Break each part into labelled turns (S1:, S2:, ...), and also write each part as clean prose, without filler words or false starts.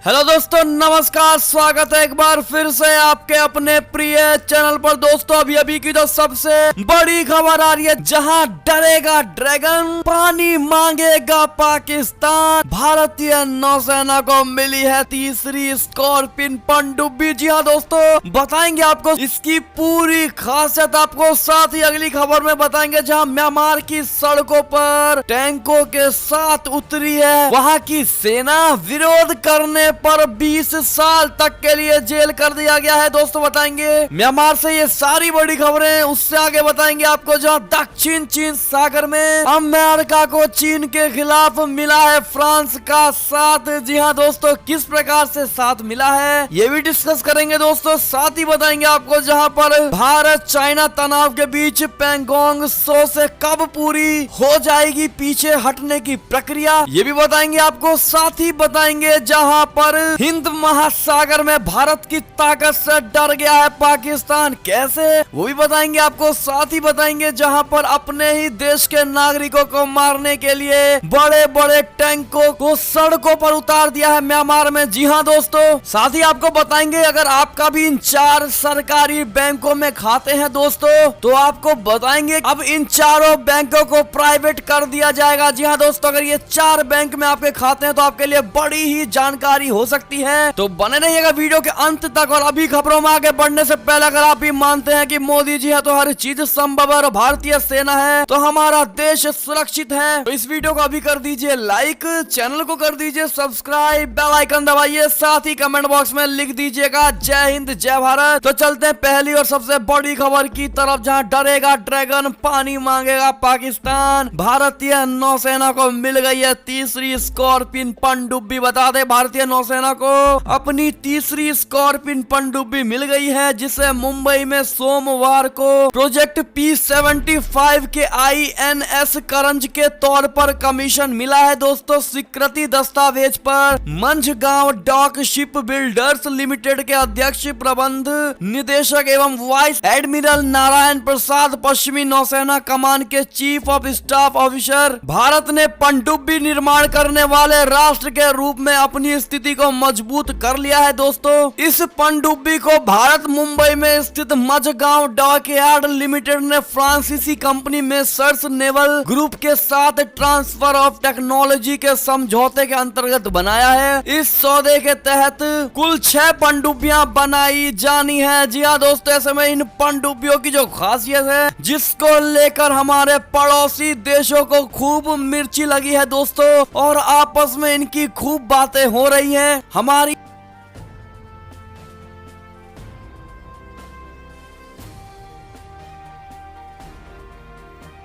S1: Hello दोस्तों, नमस्कार। स्वागत है एक बार फिर से आपके अपने प्रिय चैनल पर। दोस्तों अभी की जो सबसे बड़ी खबर आ रही है, जहां डरेगा ड्रैगन, पानी मांगेगा पाकिस्तान। भारतीय नौसेना को मिली है तीसरी स्कॉर्पियन पनडुब्बी। जी हाँ दोस्तों, बताएंगे आपको इसकी पूरी खासियत आपको, साथ ही अगली खबर में बताएंगे जहां म्यांमार की सड़कों पर टैंकों के साथ उतरी है वहां की सेना। विरोध करने पर 20 साल तक के लिए जेल कर दिया गया है। दोस्तों बताएंगे म्यांमार से ये सारी बड़ी खबरें। उससे आगे बताएंगे आपको जहां दक्षिण चीन सागर में अमेरिका को चीन के खिलाफ मिला है फ्रांस का साथ। जी हाँ दोस्तों, किस प्रकार से साथ मिला है ये भी डिस्कस करेंगे दोस्तों। साथ ही बताएंगे आपको जहां पर भारत चाइना तनाव के बीच पैंगोंग त्सो से कब पूरी हो जाएगी पीछे हटने की प्रक्रिया, ये भी बताएंगे आपको। साथ ही बताएंगे जहां पर हिंद महासागर में भारत की ताकत से डर गया है पाकिस्तान, कैसे, वो भी बताएंगे आपको। साथ ही बताएंगे जहां पर अपने ही देश के नागरिकों को मारने के लिए बड़े बड़े टैंकों को सड़कों पर उतार दिया है म्यांमार में। जी हाँ दोस्तों, साथ ही आपको बताएंगे अगर आपका भी इन 4 सरकारी बैंकों में खाते हैं दोस्तों, तो आपको बताएंगे अब इन चारों बैंकों को प्राइवेट कर दिया जाएगा। जी हाँ दोस्तों, अगर ये 4 बैंक में आपके खाते हैं तो आपके लिए बड़ी ही जानकारी हो सकती है, तो बने रहिएगा वीडियो के अंत तक। और अभी खबरों में आगे बढ़ने से पहले अगर आप भी मानते हैं कि मोदी जी है तो हर चीज संभव है और भारतीय सेना है तो हमारा देश सुरक्षित है, तो इस वीडियो को अभी कर दीजिए लाइक, चैनल को कर दीजिए सब्सक्राइब, बेल आइकन दबाइए, साथ ही कमेंट बॉक्स में लिख दीजिएगा जय हिंद जय भारत। तो चलते हैं पहली और सबसे बड़ी खबर की तरफ, जहां डरेगा ड्रैगन, पानी मांगेगा पाकिस्तान। भारतीय नौसेना को मिल गई है तीसरी स्कॉर्पियन पनडुब्बी। बता दे भारतीय नौसेना को अपनी तीसरी स्कॉर्पियन पनडुब्बी मिल गई है, जिसे मुंबई में सोमवार को प्रोजेक्ट P-75 के INS करंज के तौर पर कमीशन मिला है। दोस्तों स्वीकृति दस्तावेज पर Mazagon dock ship builders limited के अध्यक्ष, प्रबंध निदेशक एवं वाइस एडमिरल नारायण प्रसाद, पश्चिमी नौसेना कमान के chief of staff officer, Bharat ने पनडुब्बी निर्माण करने वाले राष्ट्र के रूप में अपनी स्थिति को मजबूत कर लिया है। दोस्तों इस पनडुब्बी को भारत मुंबई में स्थित मझगांव डॉकयार्ड लिमिटेड ने फ्रांसीसी कंपनी में सर्स नेवल ग्रुप के साथ ट्रांसफर ऑफ टेक्नोलॉजी के समझौते के अंतर्गत बनाया है। इस सौदे के तहत कुल 6 पनडुब्बियां बनाई जानी है। जी हाँ दोस्तों, ऐसे में इन पनडुब्बियों की जो खासियत है, जिसको लेकर हमारे पड़ोसी देशों को खूब मिर्ची लगी है दोस्तों, और आपस में इनकी खूब बातें हो रही हैं। हमारी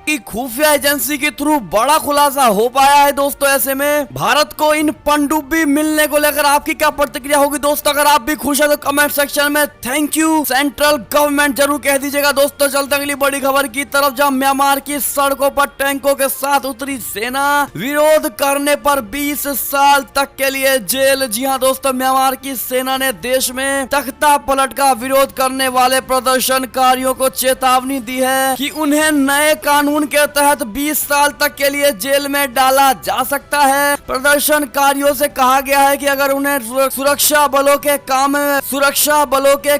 S1: की खुफिया एजेंसी के थ्रू बड़ा खुलासा हो पाया है दोस्तों। ऐसे में भारत को इन पनडुब्बी मिलने को लेकर आपकी क्या प्रतिक्रिया होगी दोस्तों? अगर आप भी खुश है तो कमेंट सेक्शन में थैंक यू सेंट्रल गवर्नमेंट जरूर कह दीजिएगा दोस्तों। चलते अगली बड़ी खबर की तरफ, जहां म्यांमार की सड़कों पर टैंकों के साथ उतरी सेना। विरोध करने पर 20 साल तक के लिए जेल। जी हाँ दोस्तों, म्यांमार की सेना ने देश में तख्ता पलट का विरोध करने वाले प्रदर्शनकारियों को चेतावनी दी है कि उन्हें नए कानून के तहत 20 साल तक के लिए जेल में डाला जा सकता है। प्रदर्शनकारियों से कहा गया है कि अगर उन्हें सुरक्षा बलों के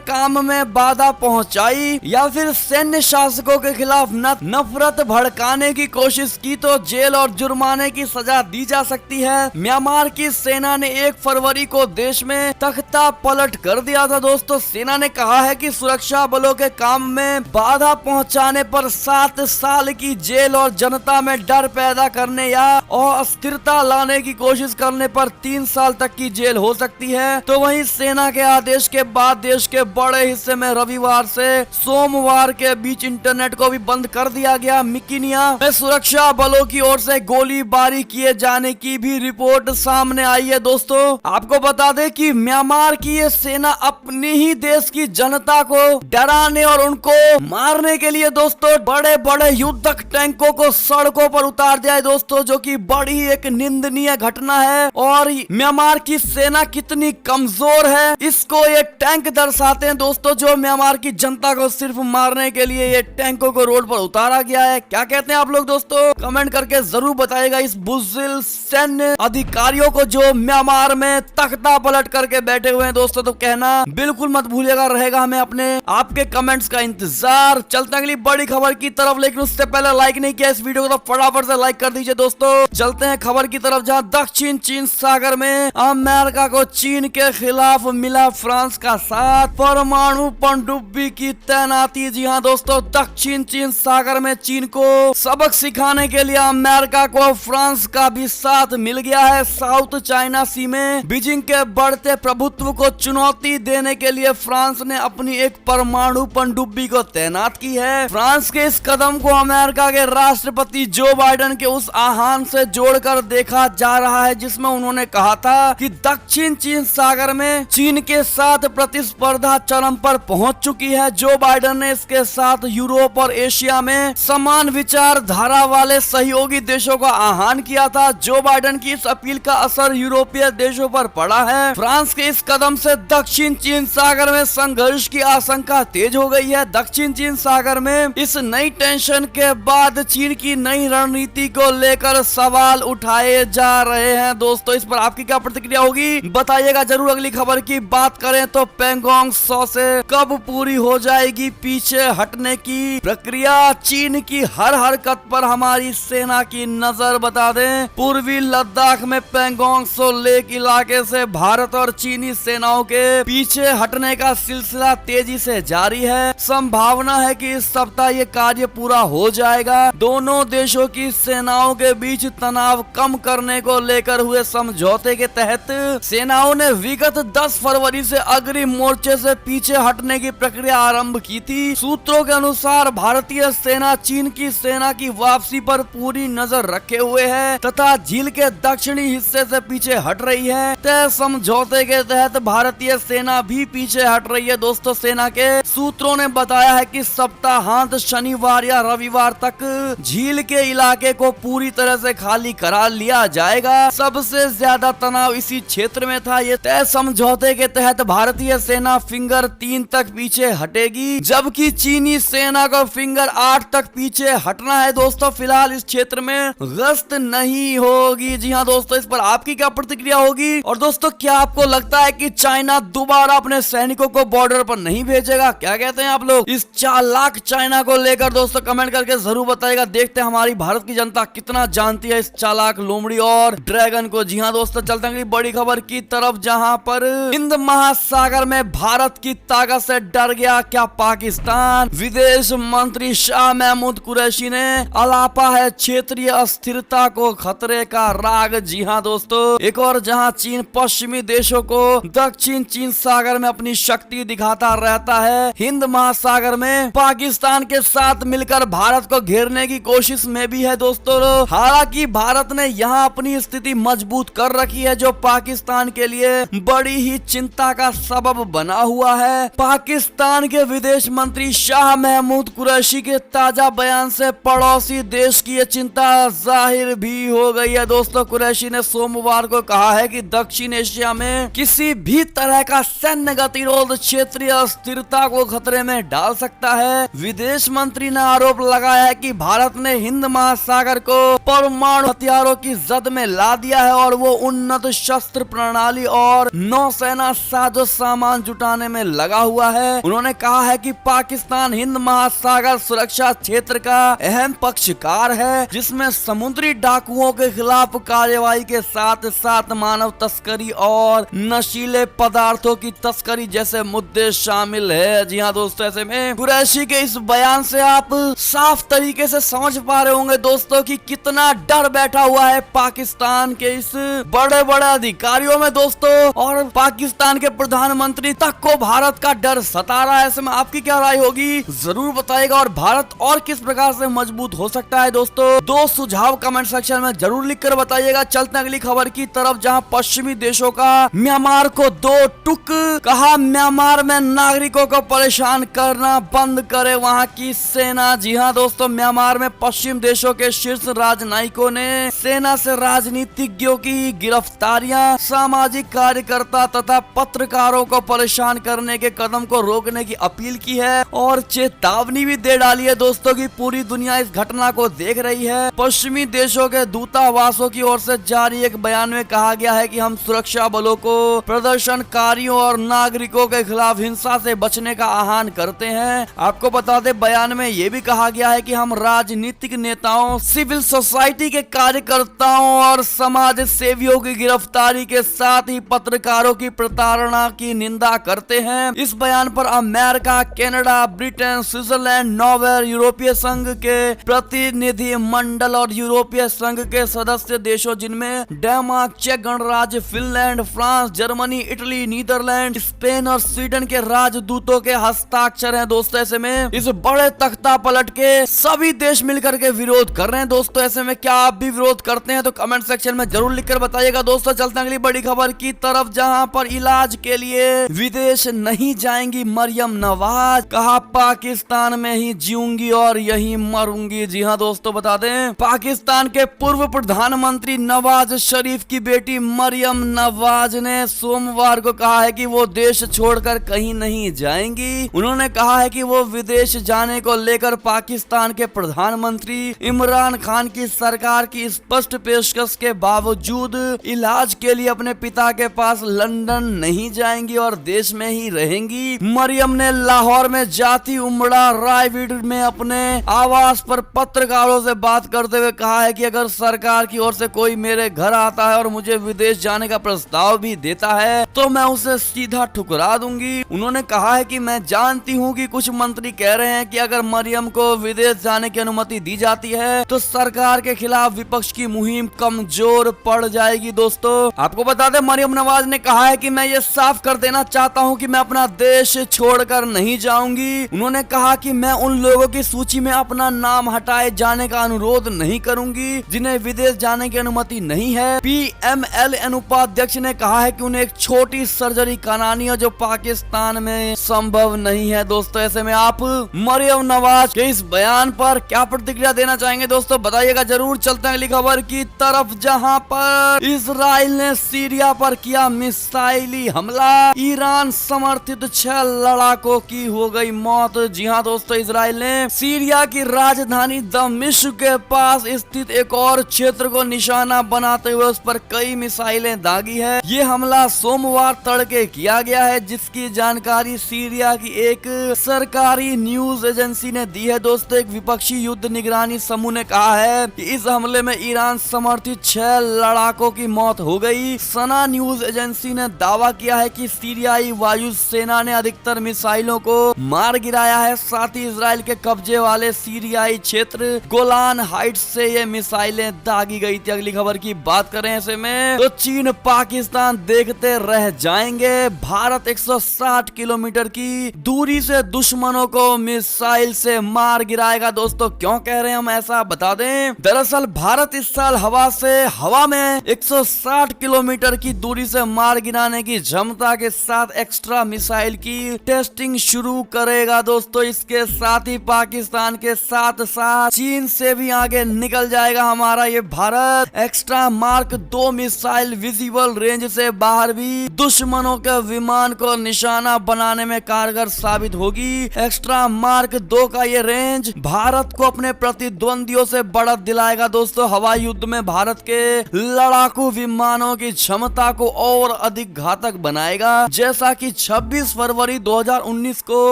S1: काम में बाधा पहुंचाई या फिर सैन्य शासकों के खिलाफ नफरत भड़काने की कोशिश की तो जेल और जुर्माने की सजा दी जा सकती है। म्यांमार की सेना ने 1 फरवरी को देश में तख्ता पलट कर दिया था दोस्तों। सेना ने कहा है कि सुरक्षा बलों के काम में बाधा पहुंचाने पर 7 साल की जेल और जनता में डर पैदा करने या अस्थिरता लाने की कोशिश करने पर 3 साल तक की जेल हो सकती है। तो वहीं सेना के आदेश के बाद देश के बड़े हिस्से में रविवार से सोमवार के बीच इंटरनेट को भी बंद कर दिया गया। मिकिनिया में सुरक्षा बलों की ओर से गोलीबारी किए जाने की भी रिपोर्ट सामने आई है दोस्तों। आपको बता दें कि म्यांमार की ये सेना अपनी ही देश की जनता को डराने और उनको मारने के लिए दोस्तों बड़े बड़े युद्ध तक टैंकों को सड़कों पर उतार दिया है दोस्तों, जो कि बड़ी एक निंदनीय घटना है। और म्यांमार की सेना कितनी कमजोर है इसको ये टैंक दर्शाते हैं दोस्तों, जो म्यांमार की जनता को सिर्फ मारने के लिए ये टैंकों को रोड पर उतारा गया है। क्या कहते हैं आप लोग दोस्तों, कमेंट करके जरूर बताइएगा इस बुज़दिल सैन्य अधिकारियों को जो म्यांमार में तख्ता पलट करके बैठे हुए हैं दोस्तों। तो कहना बिल्कुल मत भूलिएगा, रहेगा हमें अपने आपके कमेंट्स का इंतजार। चलते हैं अगली बड़ी खबर की तरफ, लेकिन उससे पहले लाइक नहीं किया इस वीडियो को तो फटाफट से लाइक कर दीजिए दोस्तों। चलते हैं खबर की तरफ, जहां दक्षिण चीन सागर में अमेरिका को चीन के खिलाफ मिला फ्रांस का साथ, परमाणु पनडुब्बी की तैनाती। जी हाँ दोस्तों, दक्षिण चीन सागर में चीन को सबक सिखाने के लिए अमेरिका को फ्रांस का भी साथ मिल गया है। साउथ चाइना सी में बीजिंग के बढ़ते प्रभुत्व को चुनौती देने के लिए फ्रांस ने अपनी एक परमाणु पनडुब्बी को तैनात की है। फ्रांस के इस कदम को अमेरिका के राष्ट्रपति जो बाइडेन के उस आह्वान से जोड़कर देखा जा रहा है जिसमें उन्होंने कहा था कि दक्षिण चीन सागर में चीन के साथ प्रतिस्पर्धा चरम पर पहुंच चुकी है। जो बाइडेन ने इसके साथ यूरोप और एशिया में समान विचारधारा वाले सहयोगी देशों का आह्वान किया था। जो बाइडेन की इस अपील का असर यूरोपीय देशों पर पड़ा है। फ्रांस के इस कदम से दक्षिण चीन सागर में संघर्ष की आशंका तेज हो गई है। दक्षिण चीन सागर में इस नई टेंशन के बाद चीन की नई रणनीति को लेकर सवाल उठाए जा रहे हैं दोस्तों। इस पर आपकी क्या प्रतिक्रिया होगी बताइएगा जरूर। अगली खबर की बात करें तो पैंगोंग 100 से कब पूरी हो जाएगी पीछे हटने की प्रक्रिया, चीन की हर हरकत पर हमारी सेना की नजर बता दें। पूर्वी लद्दाख में पैंगोंग 100 लेक इलाके से भारत और चीनी सेनाओं के पीछे हटने का सिलसिला तेजी से जारी है। संभावना है कि इस सप्ताह ये कार्य पूरा हो जाएगा। दोनों देशों की सेनाओं के बीच तनाव कम करने को लेकर हुए समझौते के तहत सेनाओं ने विगत 10 फरवरी से अग्रिम मोर्चे से पीछे हटने की प्रक्रिया आरंभ की थी। सूत्रों के अनुसार भारतीय सेना चीन की सेना की वापसी पर पूरी नजर रखे हुए है तथा झील के दक्षिणी हिस्से से पीछे हट रही है। तय समझौते के तहत भारतीय सेना भी पीछे हट रही है दोस्तों। सेना के सूत्रों ने बताया है कि सप्ताहांत शनिवार या रविवार तक झील के इलाके को पूरी तरह से खाली करा लिया जाएगा। सबसे ज्यादा तनाव इसी क्षेत्र में था। ये तय समझौते के तहत भारतीय सेना फिंगर 3 तक पीछे हटेगी, जबकि चीनी सेना को फिंगर 8 तक पीछे हटना है दोस्तों। फिलहाल इस क्षेत्र में गश्त नहीं होगी। जी हाँ दोस्तों, इस पर आपकी क्या प्रतिक्रिया होगी? और दोस्तों, क्या आपको लगता है कि चाइना दोबारा अपने सैनिकों को बॉर्डर पर नहीं भेजेगा? क्या कहते हैं आप लोग इस चालाक चाइना को लेकर? दोस्तों कमेंट करके जरूर बताइएगा। देखते हैं हमारी भारत की जनता कितना जानती है इस चालाक लोमड़ी और ड्रैगन को। जी हाँ दोस्तों, चलते हैं बड़ी खबर की तरफ, जहां पर हिंद महासागर में भारत की ताकत से डर गया क्या पाकिस्तान? विदेश मंत्री शाह महमूद कुरैशी ने अलापा है क्षेत्रीय अस्थिरता को खतरे का राग। जी हाँ दोस्तों, एक और जहां चीन पश्चिमी देशों को दक्षिण चीन सागर में अपनी शक्ति दिखाता रहता है, हिंद महासागर में पाकिस्तान के साथ मिलकर भारत को घेरने की कोशिश में भी है दोस्तों। हालांकि भारत ने यहाँ अपनी स्थिति मजबूत कर रखी है, जो पाकिस्तान के लिए बड़ी ही चिंता का सबब बना हुआ है। पाकिस्तान के विदेश मंत्री शाह महमूद कुरैशी के ताजा बयान से पड़ोसी देश की ये चिंता जाहिर भी हो गई है दोस्तों। कुरैशी ने सोमवार को कहा है कि दक्षिण एशिया में किसी भी तरह का सैन्य गतिरोध क्षेत्रीय स्थिरता को खतरे में डाल सकता है। विदेश मंत्री ने आरोप लगाया है कि भारत ने हिंद महासागर को परमाणु हथियारों की जद में ला दिया है और वो उन्नत शस्त्र प्रणाली और नौसेना साजो सामान जुटाने में लगा हुआ है। उन्होंने कहा है कि पाकिस्तान हिंद महासागर सुरक्षा क्षेत्र का अहम पक्षकार है, जिसमें समुद्री डाकुओं के खिलाफ कार्रवाई के साथ साथ मानव तस्करी और नशीले पदार्थों की तस्करी जैसे मुद्दे शामिल है। जी हाँ दोस्तों, ऐसे में कुरैशी के इस बयान से आप साफ तरीके से समझ पा रहे होंगे दोस्तों कि कितना डर बैठा हुआ है पाकिस्तान के इस बड़े बड़े अधिकारियों में दोस्तों, और पाकिस्तान के प्रधानमंत्री तक को भारत का डर सता रहा है। ऐसे में आपकी क्या राय होगी जरूर बताइएगा, और भारत और किस प्रकार से मजबूत हो सकता है दोस्तों? 2 सुझाव कमेंट सेक्शन में जरूर लिखकर बताइएगा। चलते हैं अगली खबर की तरफ, जहां पश्चिमी देशों का म्यांमार को 2 टुक। कहा म्यांमार में नागरिकों को परेशान करना बंद करे वहां की सेना। जी हाँ दोस्तों, दोस्तों म्यांमार में पश्चिम देशों के शीर्ष राजनयिकों ने सेना से राजनीतिज्ञों की गिरफ्तारियां, सामाजिक कार्यकर्ता तथा पत्रकारों को परेशान करने के कदम को रोकने की अपील की है और चेतावनी भी दे डाली है दोस्तों की पूरी दुनिया इस घटना को देख रही है। पश्चिमी देशों के दूतावासों की ओर से जारी एक बयान में कहा गया है कि हम सुरक्षा बलों को प्रदर्शनकारियों और नागरिकों के खिलाफ हिंसा से बचने का आह्वान करते हैं। आपको बता दें बयान में ये भी कहा गया है कि हम राजनीतिक नेताओं, सिविल सोसाइटी के कार्यकर्ताओं और समाज सेवियों की गिरफ्तारी के साथ ही पत्रकारों की प्रताड़ना की निंदा करते हैं। इस बयान पर America, Canada, Britain, Switzerland, Norway, यूरोपीय संघ के प्रतिनिधि मंडल और यूरोपीय संघ के सदस्य देशों जिनमें डेनमार्क, चेक गणराज्य, Finland, France, Germany, Italy, Netherland, Spain और स्वीडन के राजदूतों के हस्ताक्षर हैं दोस्तों। ऐसे में इस बड़े तख्ता पलट के सभी देश मिलकर के विरोध कर रहे हैं दोस्तों। ऐसे में क्या आप भी विरोध करते हैं तो कमेंट सेक्शन में जरूर लिखकर बताइएगा दोस्तों। चलते हैं अगली बड़ी खबर की तरफ, जहां पर इलाज के लिए विदेश नहीं जाएंगी मरियम नवाज, कहा पाकिस्तान में ही जीऊंगी और यही मरूंगी। जी हाँ दोस्तों, बता दें पाकिस्तान के पूर्व प्रधानमंत्री नवाज शरीफ की बेटी मरियम नवाज ने सोमवार को कहा है कि वो देश छोड़कर कहीं नहीं जाएंगी। उन्होंने कहा है कि वो विदेश जाने को लेकर पाकिस्तान के प्रधानमंत्री इमरान खान की सरकार की स्पष्ट पेशकश के बावजूद इलाज के लिए अपने पिता के पास लंदन नहीं जाएंगी और देश में ही रहेंगी। मरियम ने लाहौर में जाती उमड़ा रायवीड में अपने आवास पर पत्रकारों से बात करते हुए कहा है कि अगर सरकार की ओर से कोई मेरे घर आता है और मुझे विदेश जाने का प्रस्ताव भी देता है तो मैं उसे सीधा ठुकरा दूंगी। उन्होंने कहा है कि मैं जानती हूं कि कुछ मंत्री कह रहे हैं कि अगर मरियम को विदेश जाने की अनुमति दी जाती है तो सरकार के खिलाफ विपक्ष की मुहिम कमजोर पड़ जाएगी। दोस्तों आपको बता दें मरियम नवाज ने कहा है कि मैं ये साफ कर देना चाहता हूं कि मैं अपना देश छोड़कर नहीं जाऊंगी। उन्होंने कहा कि मैं उन लोगों की सूची में अपना नाम हटाए जाने का अनुरोध नहीं करूंगी जिन्हें विदेश जाने की अनुमति नहीं है। PMLN उपाध्यक्ष ने कहा है कि उन्हें एक छोटी सर्जरी करानी है जो पाकिस्तान में संभव नहीं है। दोस्तों ऐसे में आप मरियम नवाज के इस बयान पर क्या प्रतिक्रिया देना चाहेंगे दोस्तों, बताइएगा जरूर। चलते हैं अगली खबर की तरफ, जहां पर इजराइल ने सीरिया पर किया मिसाइली हमला, ईरान समर्थित 6 लड़ाकों की हो गई मौत। जी हां दोस्तों, इजराइल ने सीरिया की राजधानी दमिश्क के पास स्थित एक और क्षेत्र को निशाना बनाते हुए उस पर कई मिसाइलें दागी है। ये हमला सोमवार तड़के किया गया है जिसकी जानकारी सीरिया की एक सरकारी न्यूज एजेंसी ने दी है। दोस्तों एक विपक्षी युद्ध निगरानी समूह ने कहा है कि इस हमले में ईरान समर्थित 6 लड़ाकों की मौत हो गई। सना न्यूज एजेंसी ने दावा किया है कि सीरियाई वायु सेना ने अधिकतर मिसाइलों को मार गिराया है। साथ ही इजराइल के कब्जे वाले सीरियाई क्षेत्र गोलान हाइट्स से ये मिसाइलें दागी गई थी। अगली खबर की बात करें ऐसे में तो चीन पाकिस्तान देखते रह जाएंगे। भारत 160 किलोमीटर की दूरी से दुश्मनों को मिसाइल से मार गिराएगा। दोस्तों क्यों कह रहे हैं हम ऐसा, बता दें दरअसल भारत इस साल हवा में 160 किलोमीटर की दूरी से मार गिराने की क्षमता के साथ एक्स्ट्रा मिसाइल की टेस्टिंग शुरू करेगा। दोस्तों इसके साथ ही पाकिस्तान के साथ साथ चीन से भी आगे निकल जाएगा हमारा ये Bharat. Extra mark 2 missile visible range से बाहर भी दुश्मनों के विमान को निशाना बनाने में कारगर साबित होगी। एक्स्ट्रा मार्क 2 का ये रेंज भारत को अपने प्रतिद्वंदियों से बढ़त दिलाएगा। दोस्तों हवाई युद्ध में भारत के लड़ाकू विमानों की क्षमता को और अधिक घातक बनाएगा। जैसा कि 26 फरवरी 2019 को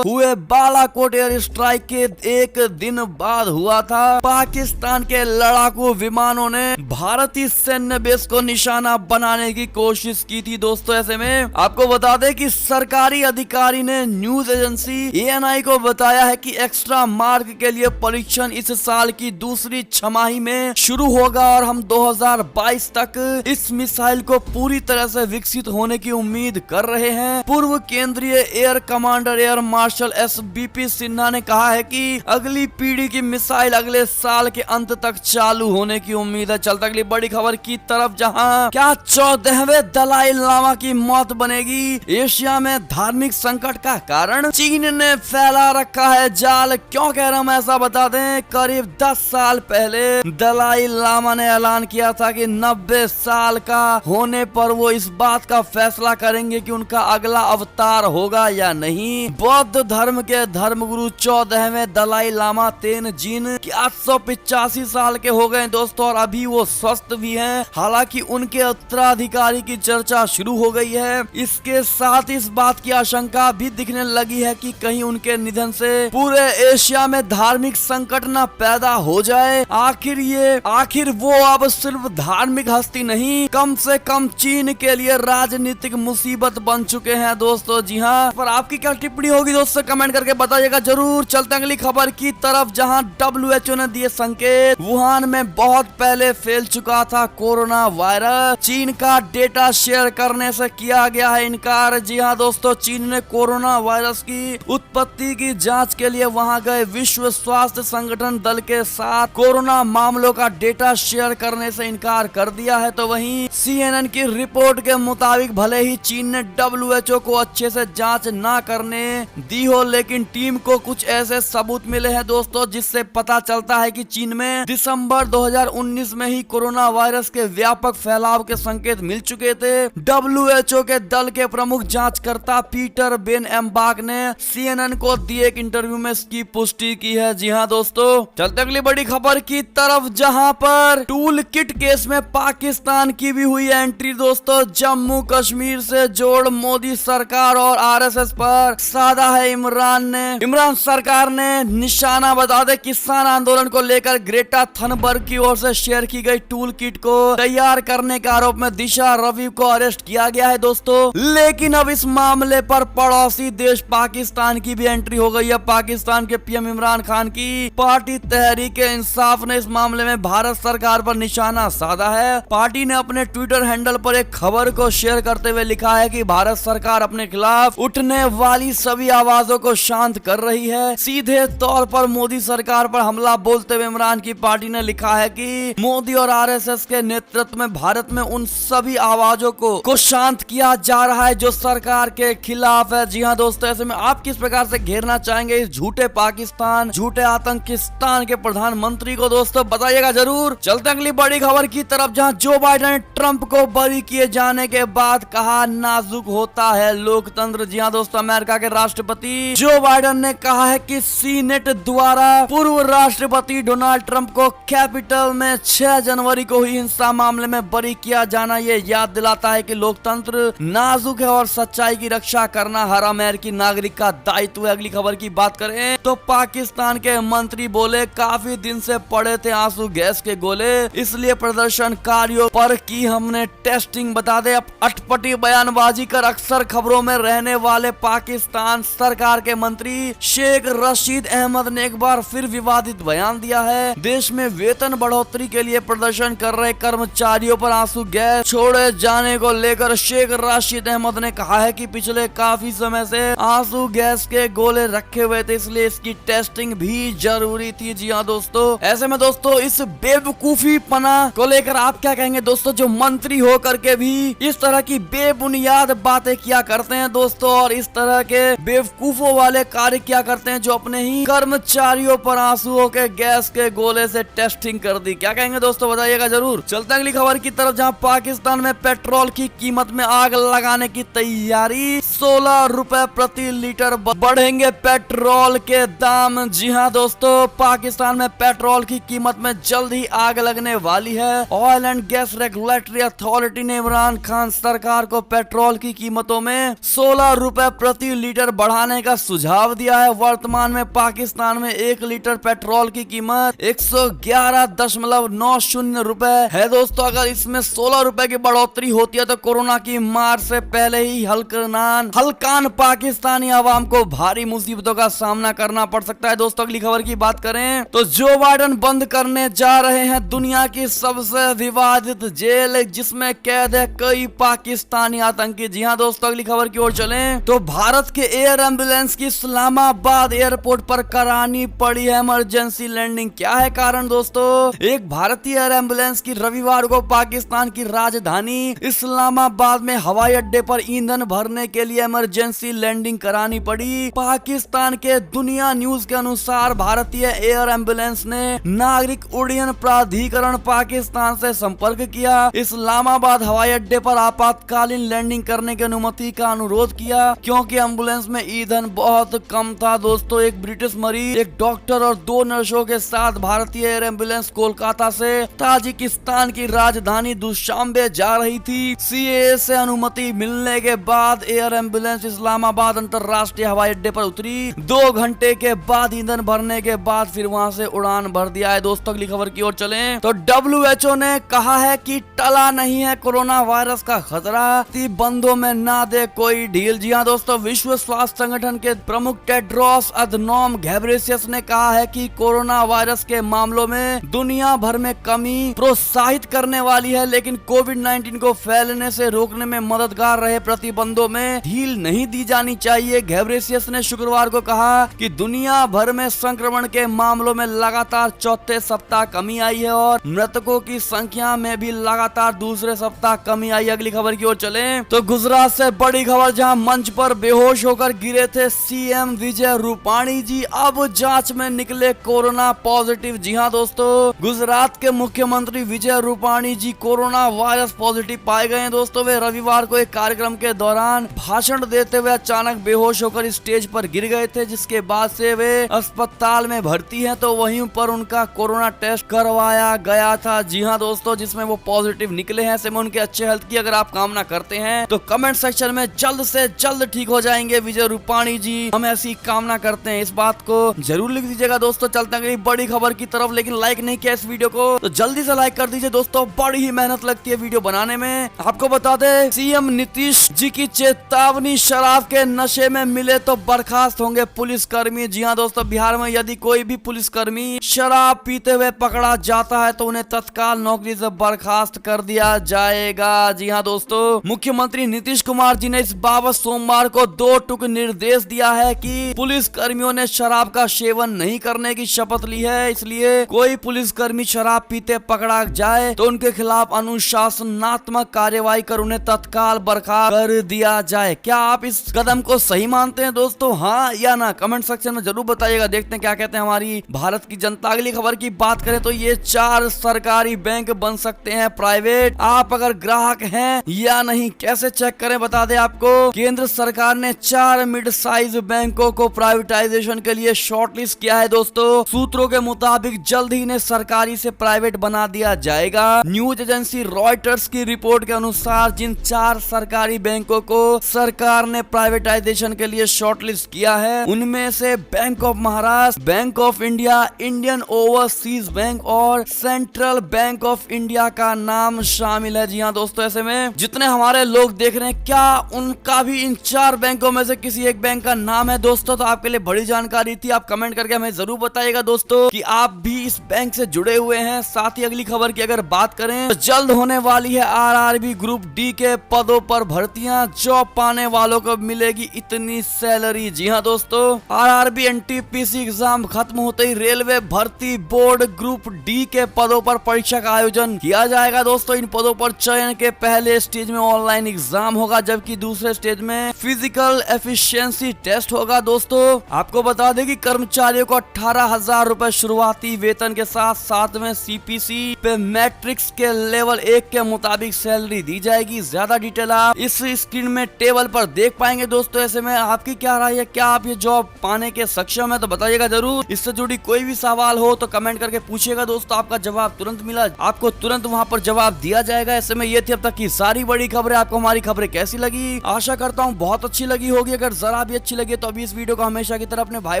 S1: हुए बालाकोट एयर स्ट्राइक के एक दिन बाद हुआ था। पाकिस्तान के लड़ाकू विमानों ने भारतीय सैन्य बेस को निशाना बनाने की कोशिश की थी। दोस्तों ऐसे में आपको बता दें कि सरकारी अधिकारी ने न्यूज एजेंसी ANI को बताया है कि एक्स्ट्रा मार्क के लिए परीक्षण इस साल की दूसरी छमाही में शुरू होगा और हम 2022 तक इस मिसाइल को पूरी तरह से विकसित होने की उम्मीद कर रहे हैं। पूर्व केंद्रीय air commander air marshal SBP Sinha ने कहा है कि अगली पीढ़ी की मिसाइल अगले साल के अंत तक चालू होने की उम्मीद है। चलता अगली बड़ी खबर की तरफ, जहां क्या 14वें दलाई लामा की मौत बनेगी, एशिया में धार्मिक संकट का कारण, चीन ने फैला रखा है जाल। क्यों कह रहा हूं ऐसा, ऐसा बता दें, करीब 10 साल पहले दलाई लामा ने ऐलान किया था कि 90 साल का होने पर वो इस बात का फैसला करेंगे कि उनका अगला अवतार होगा या नहीं। बौद्ध धर्म के धर्मगुरु 14वें दलाई लामा तेनजिन 885 साल के हो गए दोस्तों, और अभी वो स्वस्थ भी हैं। हालांकि उनके उत्तराधिकारी की चर्चा शुरू हो गई है। इसके साथ इस बात की आशंका भी दिखने लगी है कि कहीं उनके निधन से पूरे एशिया में धार्मिक संकट न पैदा हो जाए। आखिर वो अब सिर्फ धार्मिक हस्ती नहीं, कम से कम चीन के लिए राजनीतिक मुसीबत बन चुके हैं दोस्तों। जी हाँ, पर आपकी क्या टिप्पणी होगी दोस्तों, कमेंट करके बताइएगा जरूर। चलते अगली खबर की तरफ, जहां WHO ने दिए संकेत। वुहान में बहुत पहले फैल चुका था कोरोना वायरस, चीन का डेटा शेयर करने से किया गया है इनकार। जी हाँ दोस्तों, चीन ने कोरोना वायरस की उत्पत्ति की जांच के लिए वहां गए विश्व स्वास्थ्य संगठन दल के साथ कोरोना मामलों का डेटा शेयर करने से इनकार कर दिया है। तो वहीं CNN की रिपोर्ट के मुताबिक भले ही चीन ने WHO को अच्छे से जांच ना करने दी हो, लेकिन टीम को कुछ ऐसे सबूत मिले हैं दोस्तों जिससे पता चलता है कि चीन में दिसंबर 2019 में ही कोरोना वायरस के व्यापक फैलाव के संकेत मिल चुके थे। WHO के दल के प्रमुख जांचकर्ता पीटर बेन एम्बाक ने CNN को दिए एक इंटरव्यू में इसकी पुष्टि की है। जी हाँ दोस्तों, चलते अगली बड़ी खबर की तरफ, जहां पर टूल किट केस में पाकिस्तान की भी हुई एंट्री दोस्तों। जम्मू कश्मीर से जोड़ मोदी सरकार और RSS पर साधा है इमरान सरकार ने निशाना बता दे किसान आंदोलन को लेकर ग्रेटा थनबर्ग की ओर से शेयर की गई टूल किट को तैयार करने के आरोप में दिशा रवि को अरेस्ट किया गया है दोस्तों। लेकिन अब इस मामले पर पड़ोसी देश पाकिस्तान की भी एंट्री हो गई है। पाकिस्तान के PM इमरान खान की पार्टी तहरीक इंसाफ ने इस मामले में भारत सरकार पर निशाना साधा है। पार्टी ने अपने ट्विटर हैंडल पर एक खबर को शेयर करते हुए लिखा है कि भारत सरकार अपने खिलाफ उठने वाली सभी आवाजों को शांत कर रही है। सीधे तौर पर मोदी सरकार पर हमला बोलते हुए इमरान की पार्टी ने लिखा है कि मोदी और RSS के नेतृत्व में भारत में उन सभी आवाजों को शांत किया जा रहा है जो सरकार के खिलाफ है। जी हाँ दोस्तों, ऐसे में आप किस प्रकार से घेरना चाहेंगे इस झूठे पाकिस्तान, झूठे आतंकिस्तान के प्रधानमंत्री को दोस्तों, बताइएगा जरूर। चलते अगली बड़ी खबर की तरफ, जहां जो बाइडेन ने ट्रंप को बरी किए जाने के बाद कहा नाजुक होता है लोकतंत्र। जी हाँ दोस्तों, अमेरिका के राष्ट्रपति जो बाइडेन ने कहा है कि सीनेट द्वारा पूर्व राष्ट्रपति डोनाल्ड ट्रंप को कैपिटल में 6 जनवरी को हुई हिंसा मामले में बरी किया जाना ये याद दिलाता है कि लोकतंत्र नाजुक है और सच्चाई की रक्षा करना हर अमेरिकी नागरिक का दायित्व है। अगली खबर की बात करें तो पाकिस्तान के मंत्री बोले काफी दिन से पड़े थे आंसू गैस के गोले, इसलिए प्रदर्शनकारियों पर की हमने टेस्टिंग। बता दे, अब अटपटी बयानबाजी कर अक्सर खबरों में रहने वाले पाकिस्तान सरकार के मंत्री शेख रशीद अहमद ने एक बार फिर विवादित बयान दिया है। देश में वेतन बढ़ोतरी के लिए प्रदर्शन कर रहे कर्मचारियों पर आंसू गैस छोड़े जाने को लेकर शेख रशीद अहमद ने कहा है कि पिछले काफी समय से आंसू गैस के गोले रखे हुए थे, इसलिए इसकी टेस्टिंग भी जरूरी थी। जी हाँ दोस्तों, ऐसे में दोस्तों इस बेवकूफी पना को लेकर आप क्या कहेंगे दोस्तों, जो मंत्री होकर के भी इस तरह की बेबुनियाद बातें किया करते हैं दोस्तों, और इस तरह के बेवकूफों वाले कार्य किया करते हैं जो अपने ही कर्मचारियों पर आंसुओं के गैस के गोले से टेस्टिंग कर दी। क्या कहेंगे दोस्तों, बताइएगा जरूर। चलते अगली खबर की तरफ, जहां पाकिस्तान में पेट्रोल की कीमत में आग लगाने की तैयारी, 16 रुपए प्रति लीटर बढ़ेंगे पेट्रोल के दाम। जी हाँ दोस्तों, पाकिस्तान में पेट्रोल की कीमत में जल्द ही आग लगने वाली है। Oil and gas regulatory authority ने इमरान खान सरकार को पेट्रोल की कीमतों में 16 रुपए प्रति लीटर बढ़ाने का सुझाव दिया है। वर्तमान में पाकिस्तान में 1 लीटर पेट्रोल की कीमत 111.90 रुपए है दोस्तों। अगर इसमें 16 रुपए की बढ़ोतरी होती है तो कोरोना की मार से पहले ही हल्कान पाकिस्तानी आवाम को भारी मुसीबतों का सामना करना पड़ सकता है। दोस्तों अगली खबर की बात करें तो जो बाइडेन बंद करने जा रहे हैं दुनिया की सबसे विवादित जेल, जिसमें कैद है कई पाकिस्तानी आतंकी। जी हाँ दोस्तों, अगली खबर की ओर चलें तो भारत के एयर एम्बुलेंस की इस्लामाबाद एयरपोर्ट पर करानी पड़ी है इमरजेंसी लैंडिंग। क्या है कारण दोस्तों, एक भारतीय एयर एम्बुलेंस की रविवार को पाकिस्तान की राजधानी इस्लामाबाद में हवाई अड्डे पर ईंधन भरने के लिए लिए इमरजेंसी लैंडिंग करानी पड़ी। पाकिस्तान के दुनिया न्यूज के अनुसार भारतीय एयर एम्बुलेंस ने नागरिक उड्डयन प्राधिकरण पाकिस्तान से संपर्क किया। इस्लामाबाद हवाई अड्डे पर आपातकालीन लैंडिंग करने की अनुमति का अनुरोध किया क्योंकि एम्बुलेंस में ईंधन बहुत कम था। दोस्तों, एक ब्रिटिश मरीज, एक डॉक्टर और 2 नर्सों के साथ भारतीय एयर एम्बुलेंस कोलकाता से ताजिकिस्तान की राजधानी दुशांबे जा रही थी। सीएए से अनुमति मिलने के बाद एयर एम्बुलेंस इस्लामाबाद अंतरराष्ट्रीय हवाई अड्डे पर उतरी। 2 घंटे के बाद ईंधन भरने के बाद फिर वहां से उड़ान भर दिया है। दोस्तों, अगली खबर की ओर चलें तो WHO ने कहा है कि टला नहीं है कोरोना वायरस का खतरा, बंदों में ना दे कोई ढील। जी हाँ दोस्तों, विश्व स्वास्थ्य संगठन के प्रमुख टेड्रोस अधनोम घेब्रेयेसस ने कहा है कि कोरोना वायरस के मामलों में दुनिया भर में कमी प्रोत्साहित करने वाली है, लेकिन कोविड-19 को फैलने से रोकने में मददगार रहे प्रतिबंधों में ढील नहीं दी जानी चाहिए। घेब्रेयेसस ने शुक्रवार को कहा कि दुनिया भर में संक्रमण के मामलों में लगातार चौथे सप्ताह कमी आई है और मृतकों की संख्या में भी लगातार दूसरे सप्ताह कमी आई। अगली खबर की ओर चलें तो गुजरात से बड़ी खबर, जहां मंच पर बेहोश होकर गिरे थे सीएम विजय रूपाणी जी, अब जांच में निकले कोरोना पॉजिटिव। जी हां दोस्तों, गुजरात के मुख्यमंत्री विजय रूपाणी जी कोरोना वायरस पॉजिटिव पाए गए हैं। दोस्तों, वे रविवार को एक कार्यक्रम के दौरान भाषण देते हुए अचानक बेहोश होकर स्टेज पर गिर गए थे, जिसके बाद से वे अस्पताल में भर्ती हैं। तो वहीं पर उनका कोरोना टेस्ट करवाया गया था। जी हाँ दोस्तों, जिसमें वो पॉजिटिव निकले हैं। ऐसे में उनके अच्छे हेल्थ की अगर आप कामना करते हैं तो कमेंट सेक्शन में जल्द से जल्द ठीक हो जाएंगे विजय रूपाणी जी, हम ऐसी कामना करते हैं। इस बात को जरूर लिख दीजिएगा। दोस्तों, चलते हैं बड़ी खबर की तरफ, लेकिन लाइक नहीं किया इस वीडियो को तो जल्दी से लाइक कर दीजिए। दोस्तों, बड़ी ही मेहनत लगती है वीडियो बनाने में। आपको बता दें, सीएम नीतीश जी की चेतावनी, शराब के नशे में मिले तो बर्खास्त होंगे पुलिसकर्मी। जी हाँ दोस्तों, बिहार में यदि कोई भी पुलिसकर्मी शराब पीते हुए पकड़ा जाता है तो उन्हें तत्काल नौकरी से बर्खास्त कर दिया जाएगा। जी हाँ दोस्तों, मुख्यमंत्री नीतीश कुमार जी ने इस बाबत सोमवार को 2 टूक निर्देश दिया है कि पुलिस कर्मियों ने शराब का सेवन नहीं करने की शपथ ली है, इसलिए कोई पुलिसकर्मी शराब पीते पकड़ा जाए तो उनके खिलाफ अनुशासनात्मक कार्यवाही कर उन्हें तत्काल बर्खास्त कर दिया जाए। क्या आप इस कदम को सही मानते हैं दोस्तों, हाँ या ना? कमेंट सेक्शन में जरूर बताइएगा। देखते हैं क्या कहते हैं हमारी भारत की जनता। अगली खबर की बात करें तो ये 4 सरकारी बैंक बन सकते हैं प्राइवेट। आप अगर ग्राहक हैं या नहीं कैसे चेक करें, बता दें आपको। केंद्र सरकार ने 4 मिड साइज बैंकों को प्राइवेटाइजेशन के लिए शॉर्टलिस्ट किया है। दोस्तों, सूत्रों के मुताबिक जल्द ही इन्हें सरकारी से प्राइवेट बना दिया जाएगा। न्यूज एजेंसी रॉयटर्स की रिपोर्ट के अनुसार जिन 4 सरकारी बैंकों को सरकार ने प्राइवेटाइजेशन के लिए शॉर्टलिस्ट किया है, उनमें से bank of Maharashtra, bank of India, Indian overseas bank और सेंट्रल बैंक ऑफ इंडिया का नाम शामिल है। जी हाँ दोस्तों, ऐसे में जितने हमारे लोग देख रहे हैं, क्या उनका भी इन 4 बैंकों में से किसी एक बैंक का नाम है दोस्तों? तो आपके लिए बड़ी जानकारी थी। आप कमेंट करके हमें जरूर बताइएगा दोस्तों कि आप भी इस बैंक से जुड़े हुए हैं। साथ ही अगली खबर की अगर बात करें तो जल्द होने वाली है आरआरबी ग्रुप डी के पदों पर भर्तियां। जॉब पाने वालों को मिलेगी इतनी सैलरी। जी हाँ दोस्तों, आरआरबी एनटीपीसी एग्जाम खत्म होते ही रेलवे भर्ती बोर्ड ग्रुप डी के पदों पर परीक्षा का आयोजन किया जाएगा। दोस्तों, इन पदों पर चयन के पहले स्टेज में ऑनलाइन एग्जाम होगा, जबकि दूसरे स्टेज में फिजिकल एफिशिएंसी टेस्ट होगा। दोस्तों, आपको बता दें कि कर्मचारियों को 18,000 रुपए शुरुआती वेतन के साथ 7वें सीपीसी पे मैट्रिक्स के लेवल 1 के मुताबिक सैलरी दी जाएगी। ज्यादा डिटेल आप इस स्क्रीन में टेबल पर देख पाएंगे। दोस्तों, ऐसे में आपकी क्या राय है, क्या आप ये जॉब पाने के सक्षम है? तो बताइएगा जरूर। इससे जुड़ी कोई भी सवाल हो तो कमेंट करके पूछिएगा दोस्तों, आपका जवाब तुरंत मिला, आपको तुरंत वहां पर जवाब दिया जाएगा। ऐसे में ये थी अब तक की सारी बड़ी खबरें। आपको हमारी खबरें कैसी लगी? आशा करता हूँ बहुत अच्छी लगी होगी। अगर जरा भी अच्छी लगी तो अभी इस वीडियो को हमेशा की तरह अपने भाई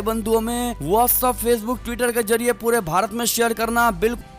S1: बंधुओं में व्हाट्सएप, फेसबुक, ट्विटर के जरिए पूरे भारत में शेयर करना बिल्कुल